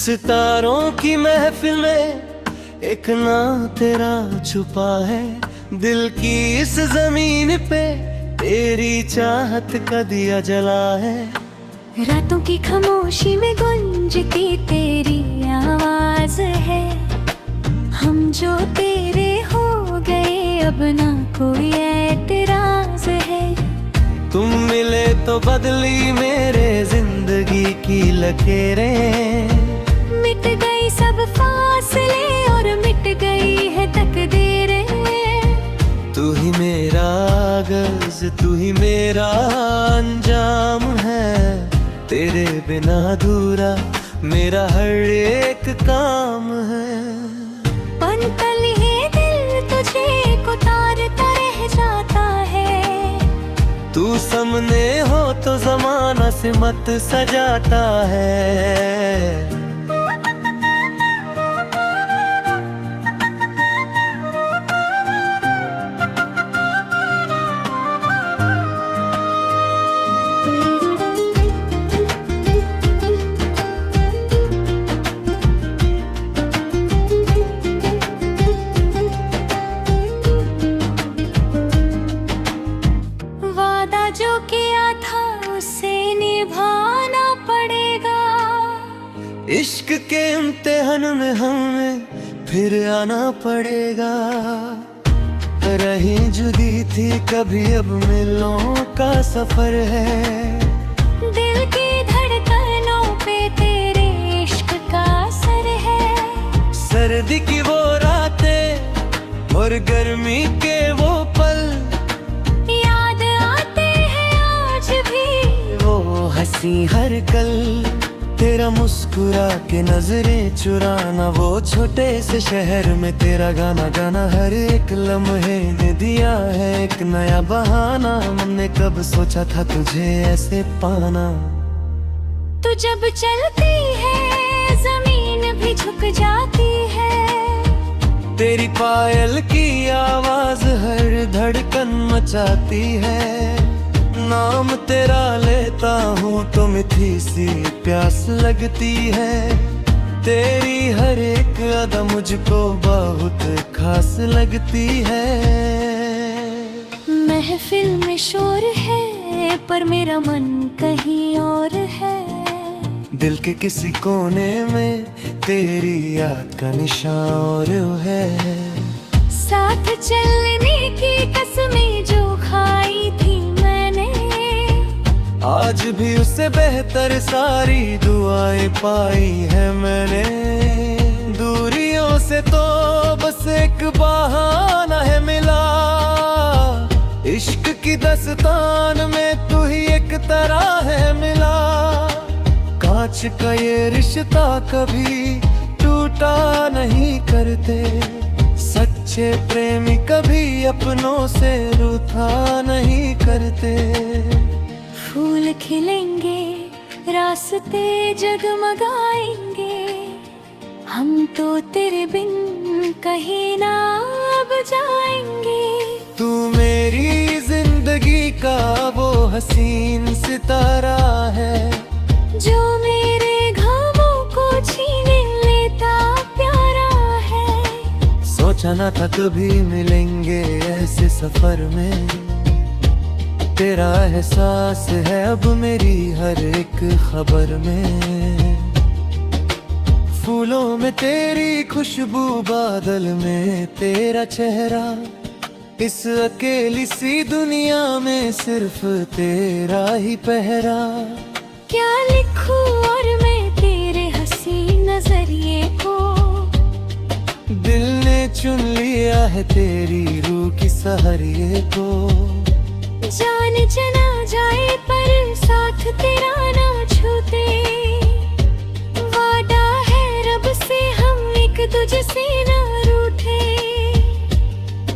सितारों की महफिल में एक नाम तेरा छुपा है। दिल की इस जमीन पे तेरी चाहत का दिया जला है। रातों की खामोशी में गूंजती तेरी आवाज है। हम जो तेरे हो गए अब ना कोई एतराज है। तुम मिले तो बदली मेरे जिंदगी की लकीरें। मिट गई सब फासले और मिट गई है तकदीरें। तू ही मेरा आगाज तू ही मेरा अंजाम है। तेरे बिना अधूरा मेरा हर एक काम है। पल ही दिल तुझे को तारता रह जाता है। तू सामने हो तो जमाना सिमत सजाता है। जो किया था उसे निभाना पड़ेगा। इश्क के इम्तिहान में हमें फिर आना पड़ेगा। रही जुदी थी कभी अब मिलों का सफर है। दिल की धड़कनों पे तेरे इश्क का असर है। सर्दी की वो रातें और गर्मी के वो पल हंसी हर कल। तेरा मुस्कुरा के नजरें चुराना वो छोटे से शहर में तेरा गाना गाना। हर एक लम्हे ने दिया है एक नया बहाना। हमने कब सोचा था तुझे ऐसे पाना। तू जब चलती है जमीन भी झुक जाती है। तेरी पायल की आवाज हर धड़कन मचाती है। नाम तेरा लेता हूँ तो मीठी सी प्यास लगती है। तेरी हर एक अदा मुझको बहुत खास लगती है। महफिल में शोर है पर मेरा मन कहीं और है। दिल के किसी कोने में तेरी याद का निशान और है। साथ चलने की कसमें जो खाई थी आज भी उससे बेहतर सारी दुआएं पाई है मैंने। दूरियों से तो बस एक बहाना है मिला। इश्क की दस्तान में तू ही एक तरह है मिला। कांच का ये रिश्ता कभी टूटा नहीं करते। सच्चे प्रेमी कभी अपनों से रूठा नहीं करते। फूल खिलेंगे रास्ते जगमगाएंगे। हम तो तेरे बिन कहीं ना अब जाएंगे। तू मेरी जिंदगी का वो हसीन सितारा है। जो मेरे ख्वाबों को छीन लेता प्यारा है। सोचा ना था कभी मिलेंगे ऐसे सफर में। तेरा एहसास है अब मेरी हर एक खबर में। फूलों में तेरी खुशबू बादल में तेरा चेहरा। इस अकेली सी दुनिया में सिर्फ तेरा ही पहरा। क्या लिखूं और मैं तेरे हंसी नजरिए को। दिल ने चुन लिया है तेरी रूह की सहरिए को। जान चला जाए पर साथ तेरा ना छूटे। वादा है रब से हम एक दूजे से ना रूठे।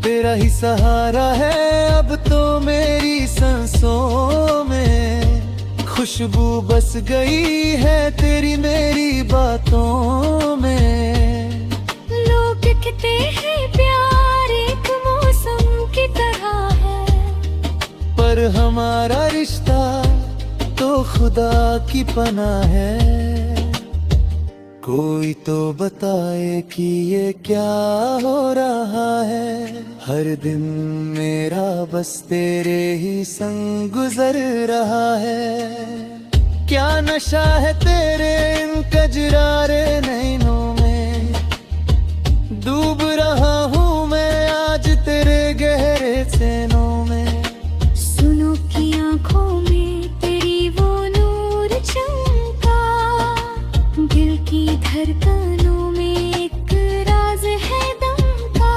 तेरा ही सहारा है अब तो मेरी सांसों में। खुशबू बस गई है तेरी मेरी बातों में। लोग कहते हैं प्यार एक मौसम की तरह है। पर हमारा रिश्ता तो खुदा की पनाह है। कोई तो बताए कि ये क्या हो रहा है। हर दिन मेरा बस तेरे ही संग गुजर रहा है। क्या नशा है तेरे इन कजरारे नैनों में, डूब रहा हूँ मैं आज तेरे गहरे चैनों में। सुनो की आंखों में तेरी वो नूर चमका, दिल की धड़कनों में एक राज है दम का।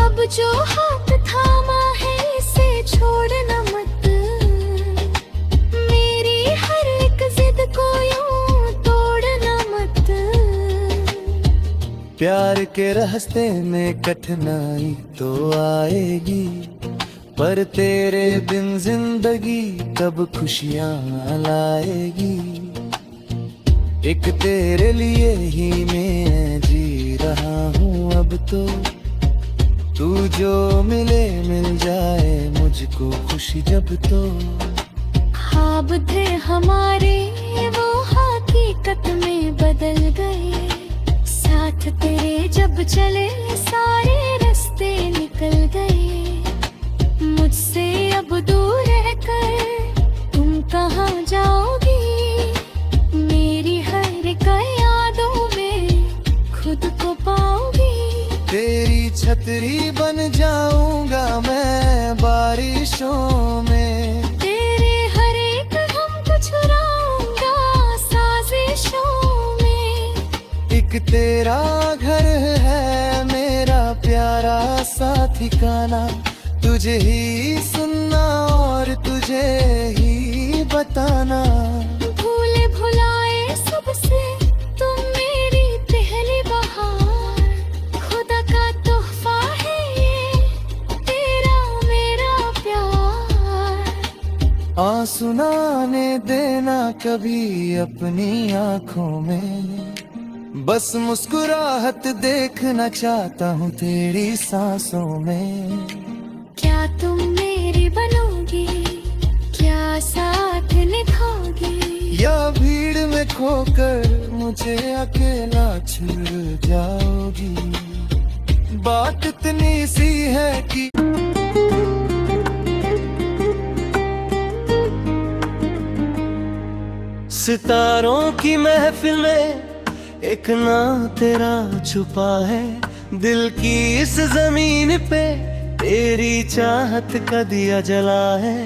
अब जो हाथ थामा है इसे छोड़ना मत, मेरी हर एक जिद को यूं तोड़ना मत। प्यार के रास्ते में कठिनाई तो आएगी, पर तेरे बिन जिंदगी कब खुशियाँ लाएगी। एक तेरे लिए ही मैं जी रहा हूँ अब तो, तू जो मिले मिल जाए मुझको खुशी जब तो। ख्वाब थे हमारे वो हकीकत में बदल गए, साथ तेरे जब चले सारे रास्ते निकल गए। मुझसे अब दूर रहकर तुम कहाँ जाओगी, मेरी हर एक यादों में खुद को पाओगी। तेरी छतरी बन जाऊंगा मैं बारिशों में, तेरे हर एक हम को चुराऊंगा साजिशों में। एक तेरा घर है मेरा प्यारा सा ठिकाना, तुझे ही सुनना और तुझे ही बताना। भूले भुलाए सबसे तुम मेरी पहली बहार, खुदा का तोहफा है ये तेरा मेरा प्यार। आंसू ना आने देना कभी अपनी आंखों में, बस मुस्कुराहट देखना चाहता हूँ तेरी सांसों में। क्या तुम मेरी बनोगी, क्या साथ निभाओगी, या भीड़ में खोकर मुझे अकेला छोड़ जाओगी। बात इतनी सी है कि सितारों की महफिल में एक नाम तेरा छुपा है। दिल की इस जमीन पे तेरी चाहत का दिया जला है।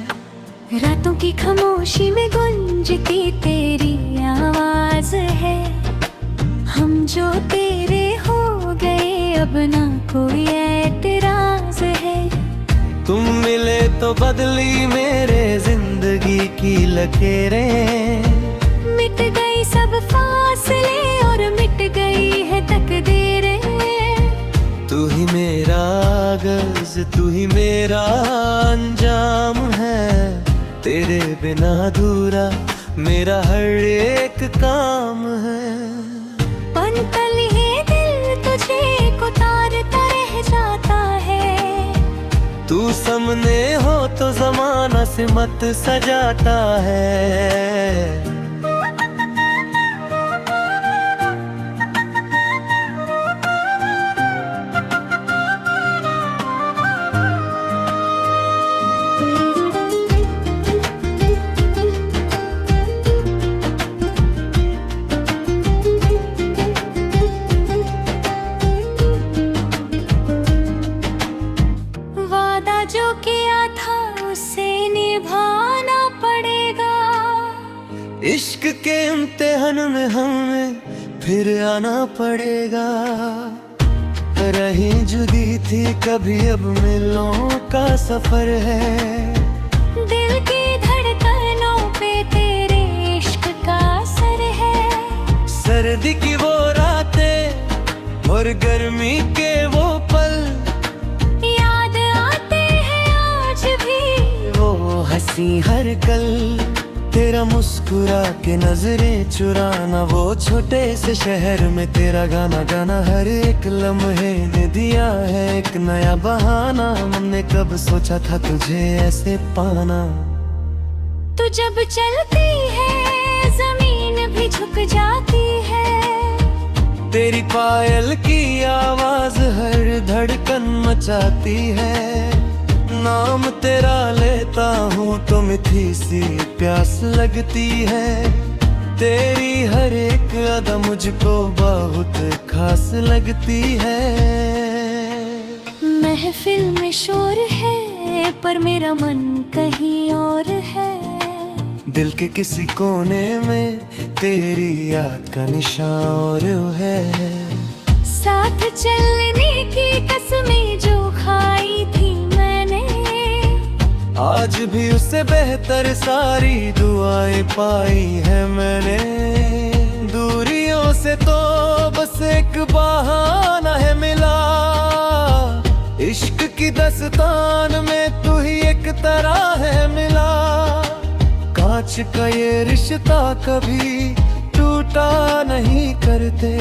रातों की खामोशी में गुंजती तेरी आवाज है। हम जो तेरे हो गए अब ना कोई एतराज है। तुम मिले तो बदली मेरे जिंदगी की लकीरें, मिट गई सब फासले और मिट गई है तकदीरें। तू ही मेरा आगाज़ तू ही मेरा अंजाम है, तेरे बिना अधूरा मेरा हर एक काम है। पनपल ही दिल तुझे को तारता रह जाता है। तू सामने हो तो जमाना सिमत सजाता है। जो किया था उसे निभाना पड़ेगा। इश्क के इम्तिहान में हमें फिर आना पड़ेगा। रही जुदी थी कभी अब मिलों का सफर है। दिल की धड़कनों पे तेरे इश्क का असर है। सर्दी की वो रातें और गर्मी के वो पल हंसी हर कल। तेरा मुस्कुरा के नजरें चुराना, वो छोटे से शहर में तेरा गाना गाना। हर एक लम्हे ने दिया है एक नया बहाना। हमने कब सोचा था तुझे ऐसे पाना। तू जब चलती है जमीन भी झुक जाती है। तेरी पायल की आवाज हर धड़कन मचाती है। नाम तेरा लेता हूँ तो मीठी सी प्यास लगती है। तेरी हर एक अदा मुझको बहुत खास लगती है। महफिल में शोर है पर मेरा मन कहीं और है। दिल के किसी कोने में तेरी याद का निशान और है। साथ चलने की कसमें जो खाई थी मैंने, आज भी उससे बेहतर सारी दुआएं पाई है मैंने। दूरियों से तो बस एक बहाना है मिला। इश्क की दस्तान में तू ही एक तरह है मिला। कांच का ये रिश्ता कभी टूटा नहीं करते।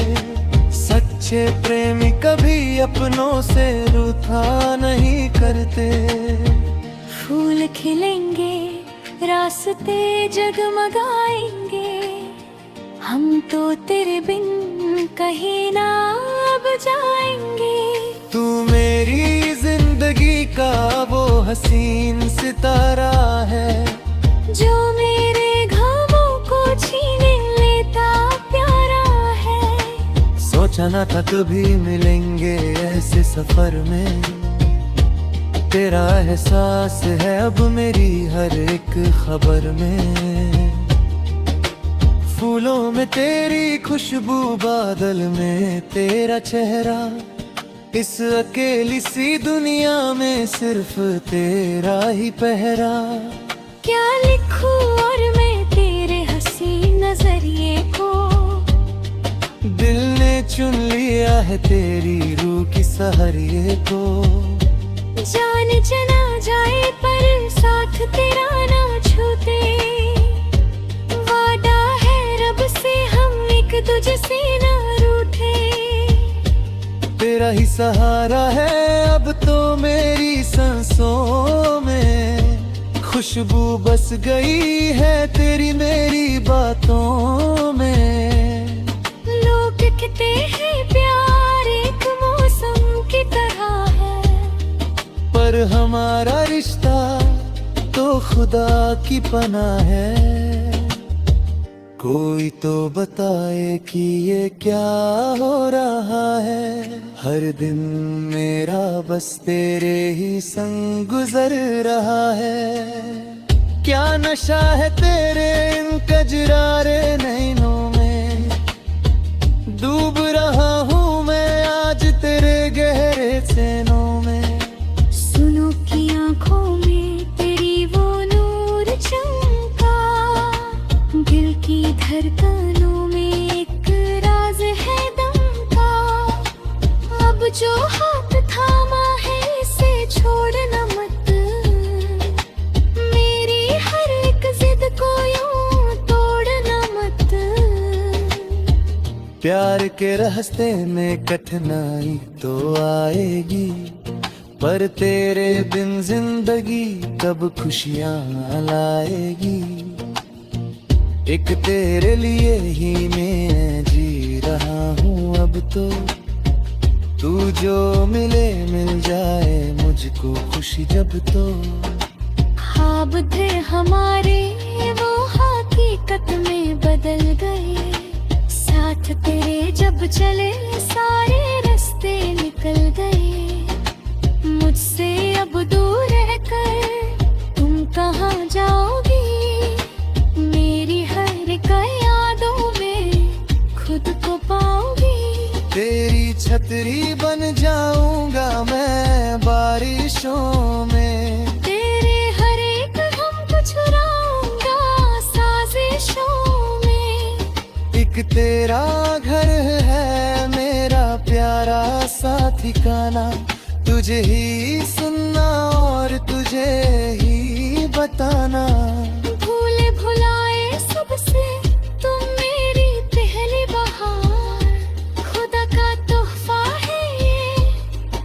सच्चे प्रेमी कभी अपनों से रूठा नहीं करते। फूल खिलेंगे, रास्ते जगमगाएंगे, हम तो तेरे बिन कहीं ना अब जाएंगे। तू मेरी जिंदगी का वो हसीन सितारा है, जो मेरे ख्वाबों को छीने लेता प्यारा है। सोचा ना था कभी मिलेंगे ऐसे सफर में। तेरा एहसास है अब मेरी हर एक खबर में। फूलों में तेरी खुशबू, बादल में तेरा चेहरा। इस अकेली सी दुनिया में सिर्फ तेरा ही पहरा। क्या लिखूं और मैं तेरे हंसी नजरिए को। दिल ने चुन लिया है तेरी रूह की सहरिए को। जान चला जाए पर साथ तेरा ना छूटे। वादा है रब से हम एक दूजे से ना रूठे। तेरा ही सहारा है अब तो मेरी सांसों में। खुशबू बस गई है तेरी मेरी बातों में। लोग कहते हैं प्यार एक मौसम की तरह है, पर हमारा रिश्ता तो खुदा की पनाह है। कोई तो बताए कि ये क्या हो रहा है। हर दिन मेरा बस तेरे ही संग गुजर रहा है। क्या नशा है तेरे इन कजरारे नैनों में। डूब रहा हूँ मैं आज तेरे गहरे चैनों में। सुनो की आंखों में तेरी वो नूर चमका। दिल की धड़कनों में एक राज है दम का। अब जो हाथ थामा है इसे छोड़ना मत। मेरी हर एक जिद को यूं तोड़ना मत। प्यार के रास्ते में कठिनाई तो आएगी, पर तेरे बिन जिंदगी कब खुशियाँ लाएगी। एक तेरे लिए ही मैं जी रहा हूँ अब तो। तू जो मिले मिल जाए मुझको खुशी जब तो। ख्वाब थे हमारे वो हकीकत में बदल गए। साथ तेरे जब चले सारे रास्ते निकल गए। मुझसे अब दूर रहकर तुम कहाँ जाओगी। मेरी हर एक यादों में खुद को पाओगी। तेरी छतरी बन जाऊंगा मैं बारिशों में। तेरे हर एक गम को चुराऊंगा साजिशों में। एक तेरा घर है मेरा प्यारा सा ठिकाना। तुझे ही सुनना और तुझे ही बताना। भूले भुलाए सबसे तुम मेरी पहली बहार। खुदा का तोहफा है ये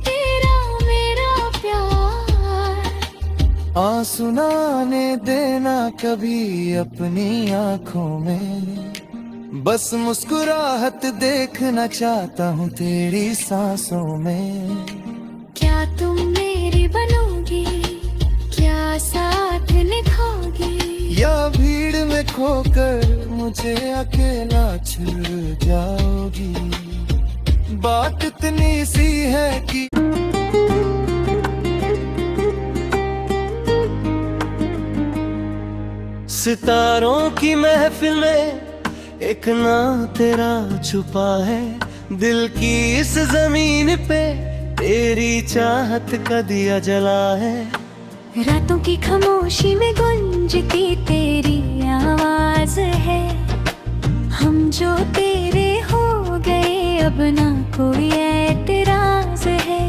तेरा मेरा प्यार। आंसू ना आने देना कभी अपनी आंखों में। बस मुस्कुराहट देखना चाहता हूँ तेरी सांसों में। क्या तुम मेरी बनोगी, क्या साथ निभाओगी, या भीड़ में खोकर मुझे अकेला छोड़ जाओगी। बात इतनी सी है कि सितारों की महफिल में एक नाम तेरा छुपा है। दिल की इस जमीन पे तेरी चाहत का दिया जला है। रातों की खामोशी में गुंजती तेरी आवाज है। हम जो तेरे हो गए अब ना कोई एतराज है।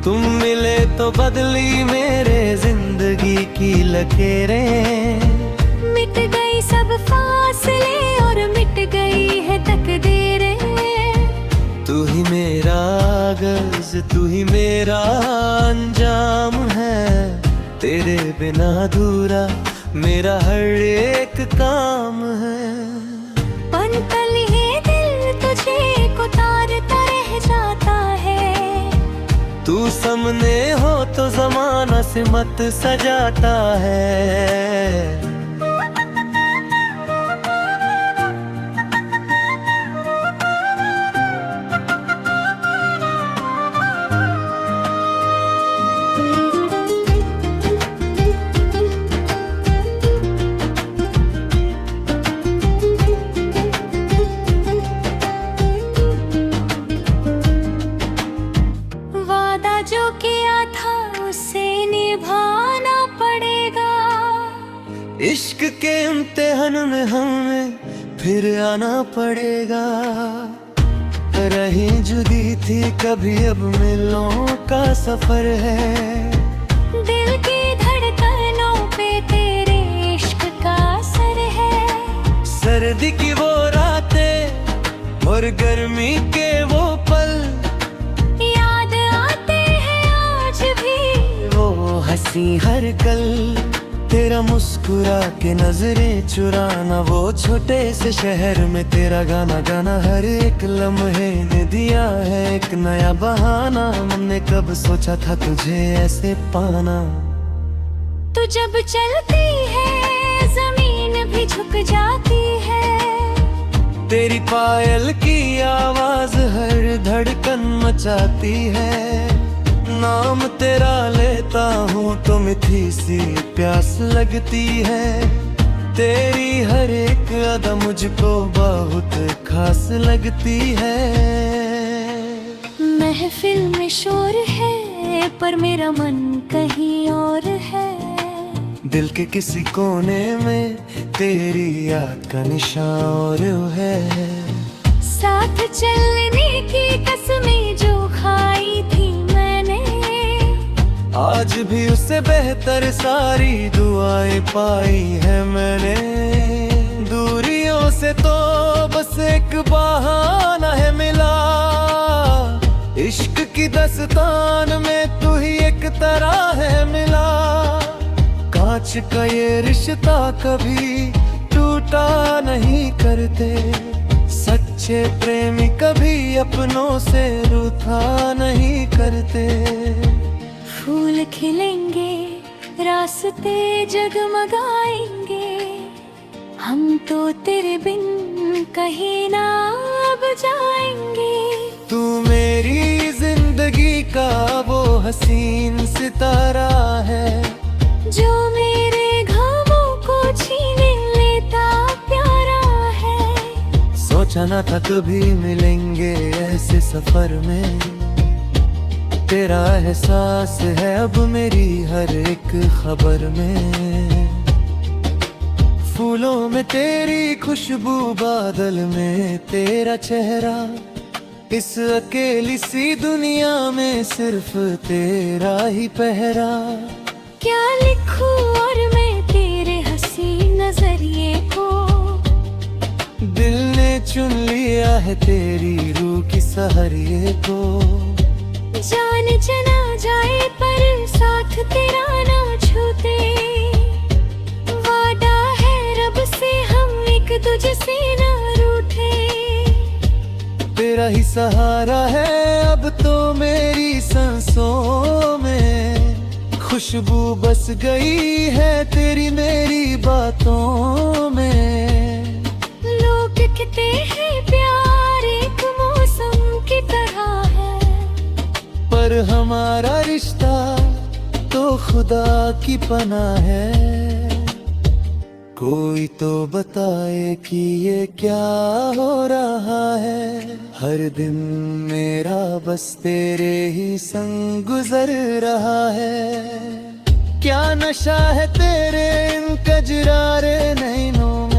तुम मिले तो बदली मेरे जिंदगी की लकीरें। मिट गई सब फासले और मिट गई है तकदीरें। तू ही मेरा आगाज़, तू ही मेरा अंजाम है। तेरे बिना अधूरा मेरा हर एक काम है। पल ही दिल तुझे को तारता रह जाता है। तू सामने हो तो जमाना सिमत सजाता है। जो किया था उसे निभाना पड़ेगा। इश्क के इम्तिहान में हमें फिर आना पड़ेगा। रही जुदी थी कभी अब मिलों का सफर है। दिल की धड़कनों पे तेरे इश्क का असर है। सर्दी की वो रातें और गर्मी के वो पल हंसी हर कल। तेरा मुस्कुरा के नजरें चुराना, वो छोटे से शहर में तेरा गाना गाना। हर एक लम्हे ने दिया है एक नया बहाना। हमने कब सोचा था तुझे ऐसे पाना। तू जब चलती है जमीन भी झुक जाती है। तेरी पायल की आवाज हर धड़कन मचाती है। नाम तेरा लेता हूँ तो मीठी सी प्यास लगती है। तेरी हर एक अदा मुझको बहुत खास लगती है। महफिल में शोर है पर मेरा मन कहीं और है। दिल के किसी कोने में तेरी याद का निशान और है। साथ चलने की कसमें जो खाई थी मैंने, आज भी उससे बेहतर सारी दुआएं पाई है मैंने। दूरियों से तो बस एक बहाना है मिला। इश्क की दस्तान में तू ही एक तरह है मिला। कांच का ये रिश्ता कभी टूटा नहीं करते। सच्चे प्रेमी कभी अपनों से रूठा नहीं करते। फूल खिलेंगे रास्ते जगमगाएंगे। हम तो तेरे बिन कहीं ना अब जाएंगे। तू मेरी जिंदगी का वो हसीन सितारा है। जो मेरे ख्वाबों को छीने लेता प्यारा है। सोचा ना था कभी मिलेंगे ऐसे सफर में। तेरा एहसास है अब मेरी हर एक खबर में। फूलों में तेरी खुशबू, बादल में तेरा चेहरा। इस अकेली सी दुनिया में सिर्फ तेरा ही पहरा। क्या लिखूं और मैं तेरे हंसी नजरिए को। दिल ने चुन लिया है तेरी रूह की सहरिए को। जान चला जाए पर साथ तेरा ना छूटे। वादा है रब से हम एक दूजे से ना रूठे। तेरा ही सहारा है अब तो मेरी सांसों में, खुशबू बस गई है तेरी मेरी बातों में। लोग कहते हैं प्यार एक मौसम की तरह है, पर हमारा रिश्ता तो खुदा की पनाह है। कोई तो बताए कि ये क्या हो रहा है, हर दिन मेरा बस तेरे ही संग गुजर रहा है। क्या नशा है तेरे इन कजरारे नैनों में,